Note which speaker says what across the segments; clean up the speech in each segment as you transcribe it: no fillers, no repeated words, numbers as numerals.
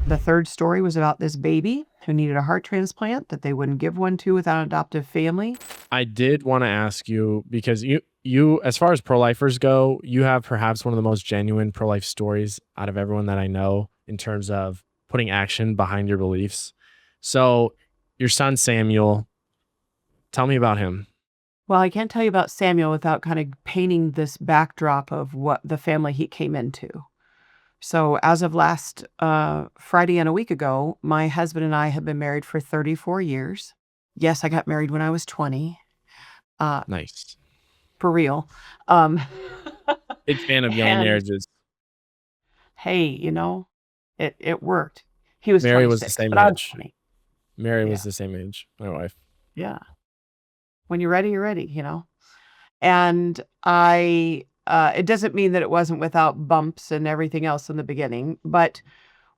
Speaker 1: The third story was about this baby who needed a heart transplant that they wouldn't give one to without an adoptive family.
Speaker 2: I did want to ask you because you as far as pro-lifers go, you have perhaps one of the most genuine pro-life stories out of everyone that I know in terms of putting action behind your beliefs. So, your son Samuel, tell me about him.
Speaker 1: Well, I can't tell you about Samuel without kind of painting this backdrop of what the family he came into. So, as of last Friday and a week ago, my husband and I have been married for 34 years. Yes, I got married when I was 20, uh,
Speaker 2: Nice.
Speaker 1: for real. Um,
Speaker 2: Big fan of young
Speaker 1: and
Speaker 2: marriages.
Speaker 1: hey, it worked. He was
Speaker 2: Mary was the
Speaker 1: 26,
Speaker 2: same
Speaker 1: but I was
Speaker 2: age.
Speaker 1: 20.
Speaker 2: Mary was
Speaker 1: Yeah,
Speaker 2: the same age, my wife.
Speaker 1: yeah. When you're ready, you're ready. And it doesn't mean that it wasn't without bumps and everything else in the beginning, but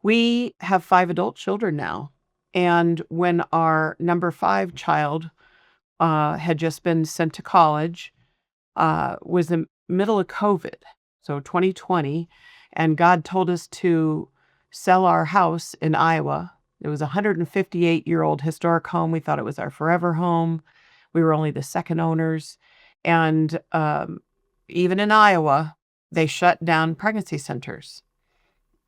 Speaker 1: we have 5 adult children now. And when our number 5 child, had just been sent to college, was the middle of COVID, so 2020, and God told us to sell our house in Iowa. It was a 158-year-old historic home. We thought it was our forever home. We were only the second owners, and, even in Iowa, they shut down pregnancy centers.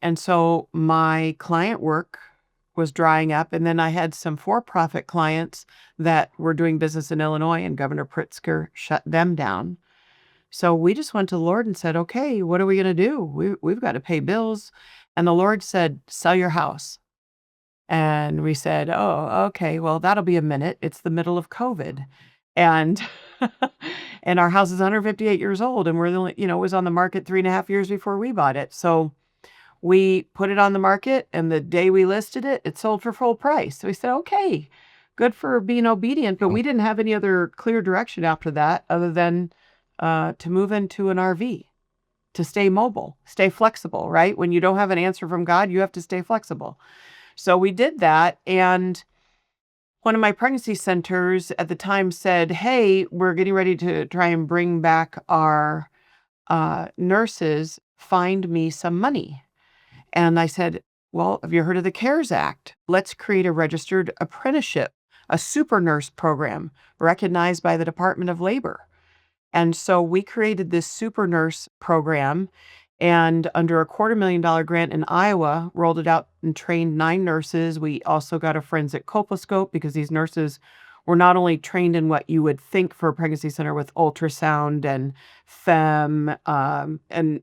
Speaker 1: And so my client work was drying up, and then I had some for-profit clients that were doing business in Illinois, and Governor Pritzker shut them down. So we just went to the Lord and said, "Okay, what are we gonna do? We've got to pay bills." And the Lord said, "Sell your house." And we said, "Oh, okay, well, that'll be a minute. It's the middle of COVID." And and our house is 158 years old, and we're the only it was on the market 3.5 years before we bought it. So we put it on the market, and the day we listed it, it sold for full price. So we said, "Okay, good for being obedient," but
Speaker 2: Oh,
Speaker 1: we didn't have any other clear direction after that other than, to move into an RV, to stay mobile, stay flexible, right? When you don't have an answer from God, you have to stay flexible. So we did that, and one of my pregnancy centers at the time said, "Hey, we're getting ready to try and bring back our, nurses. Find me some money." And I said, "Well, have you heard of the CARES Act? Let's create a registered apprenticeship, a super nurse program recognized by the Department of Labor." And so we created this super nurse program, and under a $250,000 grant in Iowa, rolled it out and trained 9 nurses. We also got a forensic colposcope because these nurses were not only trained in what you would think for a pregnancy center with ultrasound and fem, and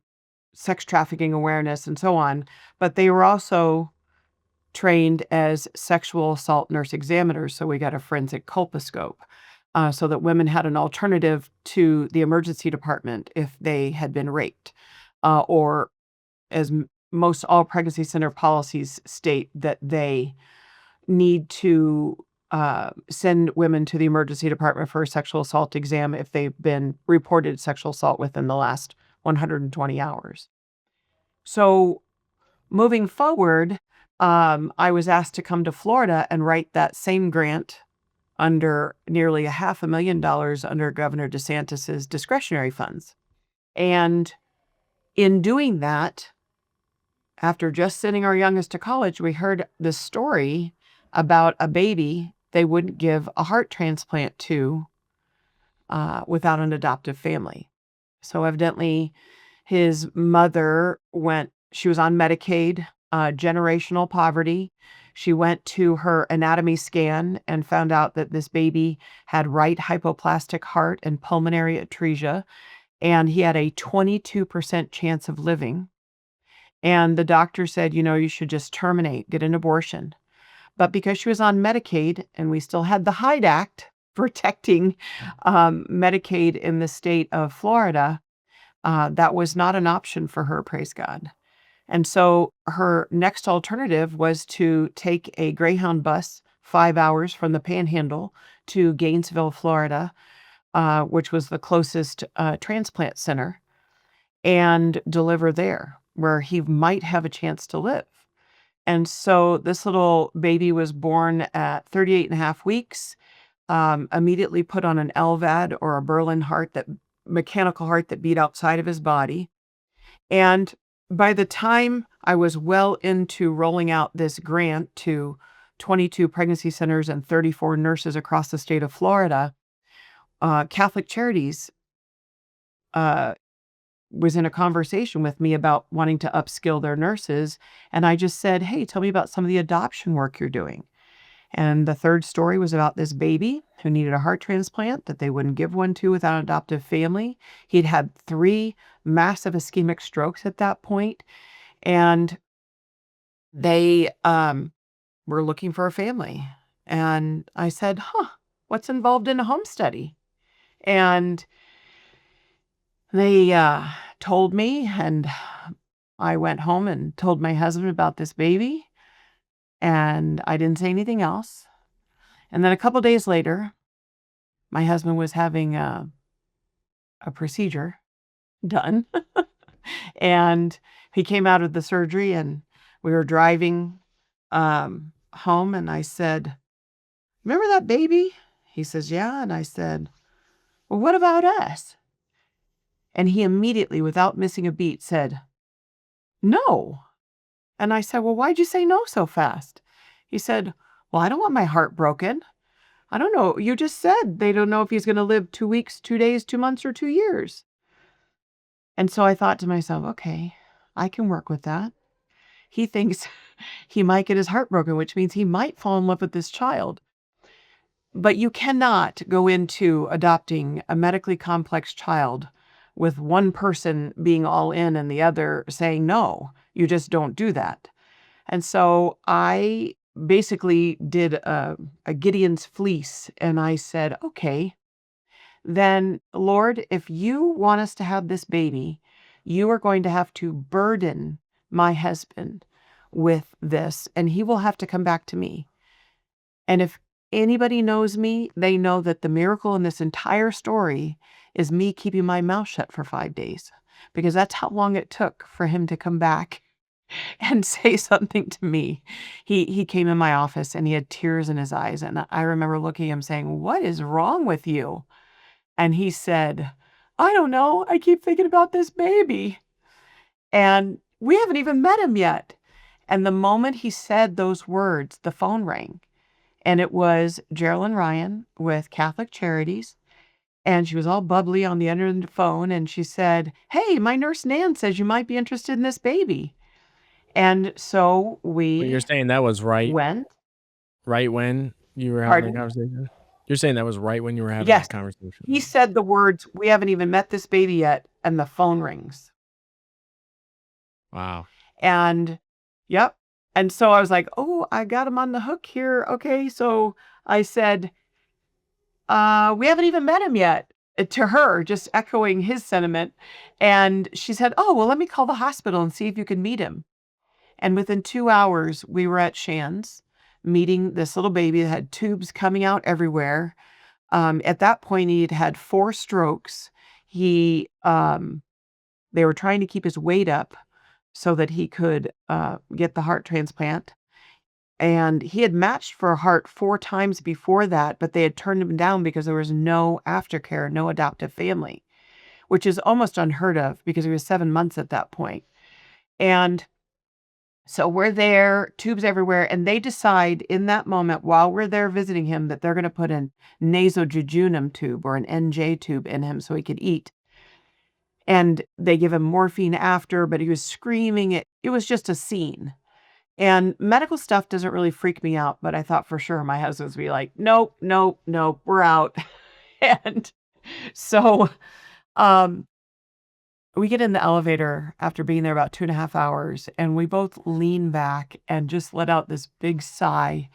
Speaker 1: sex trafficking awareness and so on, but they were also trained as sexual assault nurse examiners. So we got a forensic colposcope, so that women had an alternative to the emergency department if they had been raped, or as most all pregnancy center policies state that they need to send women to the emergency department for a sexual assault exam if they've been reported sexual assault within the last 120 hours. So moving forward, I was asked to come to Florida and write that same grant under nearly a $500,000 under Governor DeSantis's discretionary funds. And in doing that, after just sending our youngest to college, we heard this story about a baby they wouldn't give a heart transplant to, without an adoptive family. So evidently, his mother she was on Medicaid, generational poverty. She went to her anatomy scan and found out that this baby had right hypoplastic heart and pulmonary atresia, and he had a 22% chance of living. And the doctor said, "You should just terminate, get an abortion." But because she was on Medicaid and we still had the Hyde Act protecting, Medicaid in the state of Florida, that was not an option for her, praise God. And so her next alternative was to take a Greyhound bus 5 hours from the Panhandle to Gainesville, Florida, which was the closest, transplant center, and deliver there, where he might have a chance to live. And so this little baby was born at 38 and a half weeks, immediately put on an LVAD or a Berlin heart, that mechanical heart that beat outside of his body. And by the time I was well into rolling out this grant to 22 pregnancy centers and 34 nurses across the state of Florida, Catholic Charities uh, was in a conversation with me about wanting to upskill their nurses. And I just said, hey, tell me about some of the adoption work you're doing. And the third story was about this baby who needed a heart transplant that they wouldn't give one to without an adoptive family. He'd had 3 massive ischemic strokes at that point, and they were looking for a family. And I said, what's involved in a home study? And they told me, and I went home and told my husband about this baby, and I didn't say anything else. And then a couple days later, my husband was having a procedure done, and he came out of the surgery, and we were driving home, and I said, "Remember that baby?" He says, "Yeah." And I said, "Well, what about us?" And he immediately, without missing a beat, said, "No." And I said, "Well, why'd you say no so fast?" He said, "Well, I don't want my heart broken. I don't know. You just said they don't know if he's going to live 2 weeks, 2 days, 2 months, or 2 years." And so I thought to myself, okay, I can work with that. He thinks he might get his heart broken, which means he might fall in love with this child. But you cannot go into adopting a medically complex child with one person being all in and the other saying no. You just don't do that. And so I basically did a Gideon's fleece, and I said, okay, then Lord, if you want us to have this baby, you are going to have to burden my husband with this, and he will have to come back to me. And if anybody knows me, they know that the miracle in this entire story is me keeping my mouth shut for 5 days, because that's how long it took for him to come back and say something to me. He came in my office and he had tears in his eyes, and I remember looking at him saying, "What is wrong with you?" And he said, "I don't know. I keep thinking about this baby. And we haven't even met him yet." And the moment he said those words, the phone rang. And it was Geraldine Ryan with Catholic Charities. And she was all bubbly on the other end of the phone. And she said, "Hey, my nurse Nan says you might be interested in this baby." And so
Speaker 2: But you're
Speaker 1: we
Speaker 2: saying that was
Speaker 1: went.
Speaker 2: right when you were having that
Speaker 1: Pardon?
Speaker 2: conversation? You're saying that was right when you were having
Speaker 1: Yes.
Speaker 2: that conversation?
Speaker 1: He said the words, "We haven't even met this baby yet." And the phone rings.
Speaker 2: Wow.
Speaker 1: And yep. And so I was like, "Oh, I got him on the hook here. Okay." So I said, "We haven't even met him yet," to her, just echoing his sentiment. And she said, "Oh, well, let me call the hospital and see if you can meet him." And within 2 hours, we were at Shan's meeting this little baby that had tubes coming out everywhere. At that point, he had had 4 strokes. He, they were trying to keep his weight up so that he could get the heart transplant. And he had matched for a heart 4 times before that, but they had turned him down because there was no aftercare, no adoptive family, which is almost unheard of because he was 7 months at that point. And so we're there, tubes everywhere, and they decide in that moment while we're there visiting him that they're going to put an nasojejunum tube or an NJ tube in him so he could eat. And they give him morphine after, but he was screaming. It was just a scene. And medical stuff doesn't really freak me out, but I thought for sure my husband would be like, "Nope, nope, nope, we're out." And so um, we get in the elevator after being there about 2.5 hours, and we both lean back and just let out this big sigh.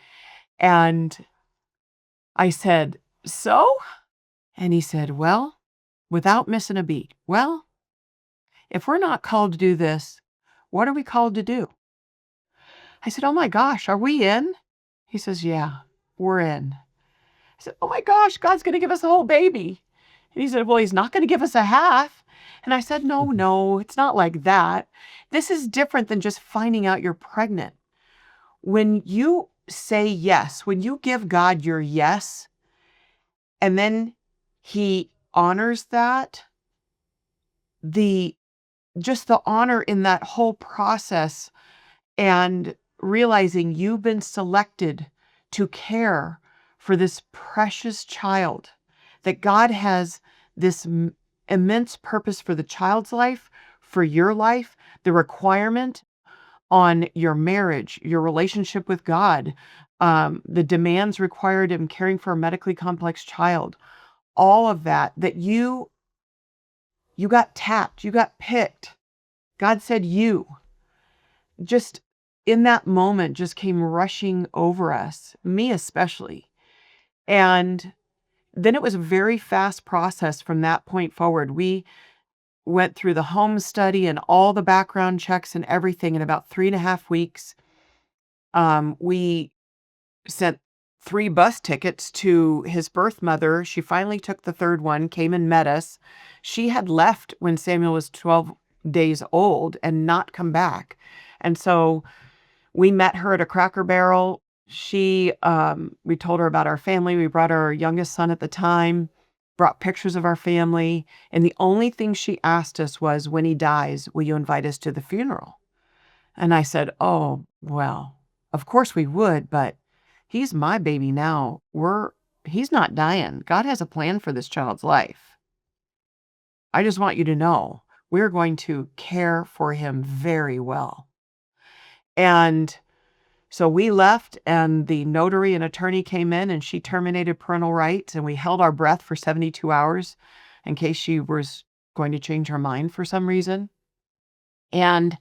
Speaker 1: And I said, "So?" And he said, "Well," without missing a beat, "Well, if we're not called to do this, what are we called to do?" I said, "Oh my gosh, are we in?" He says, "Yeah, we're in." I said, "Oh my gosh, God's going to give us a whole baby." And he said, "Well, he's not going to give us a half." And I said, "No,
Speaker 2: Mhm.
Speaker 1: no, it's not like that. This is different than just finding out you're pregnant. When you say yes, when you give God your yes, and then he honors that, the just the honor in that whole process and realizing you've been selected to care for this precious child, that God has this immense purpose for the child's life, for your life, the requirement on your marriage, your relationship with God, the demands required in caring for a medically complex child, all of that, that you got tapped, you got picked. God said you. Just in that moment just came rushing over us, me especially. And then it was a very fast process from that point forward. We went through the home study and all the background checks and everything in about 3.5 weeks. We sent 3 bus tickets to his birth mother. She finally took the third one, came and met us. She had left when Samuel was 12 days old and not come back. And so we met her at a Cracker Barrel. We told her about our family. We brought our youngest son at the time, brought pictures of our family. And the only thing she asked us was, when he dies, will you invite us to the funeral? And I said, oh, well, of course we would, but he's my baby now. He's not dying. God has a plan for this child's life. I just want you to know we're going to care for him very well. And so we left, and the notary and attorney came in, and she terminated parental rights, and we held our breath for 72 hours in case she was going to change her mind for some reason. And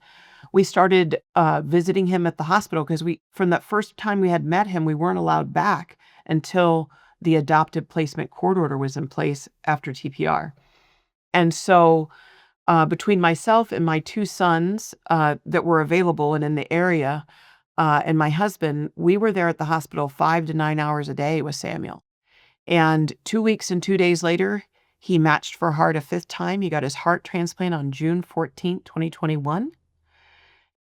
Speaker 1: we started visiting him at the hospital because from that first time we had met him, we weren't allowed back until the adoptive placement court order was in place after TPR. And so between myself and my 2 sons that were available and in the area, and my husband, we were there at the hospital 5 to 9 hours a day with Samuel. And 2 weeks and 2 days later, he matched for heart a 5th time. He got his heart transplant on June 14th, 2021.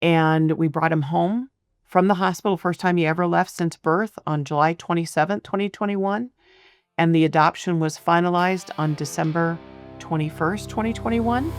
Speaker 1: And we brought him home from the hospital, first time he ever left since birth, on July 27th, 2021. And the adoption was finalized on December 21st, 2021.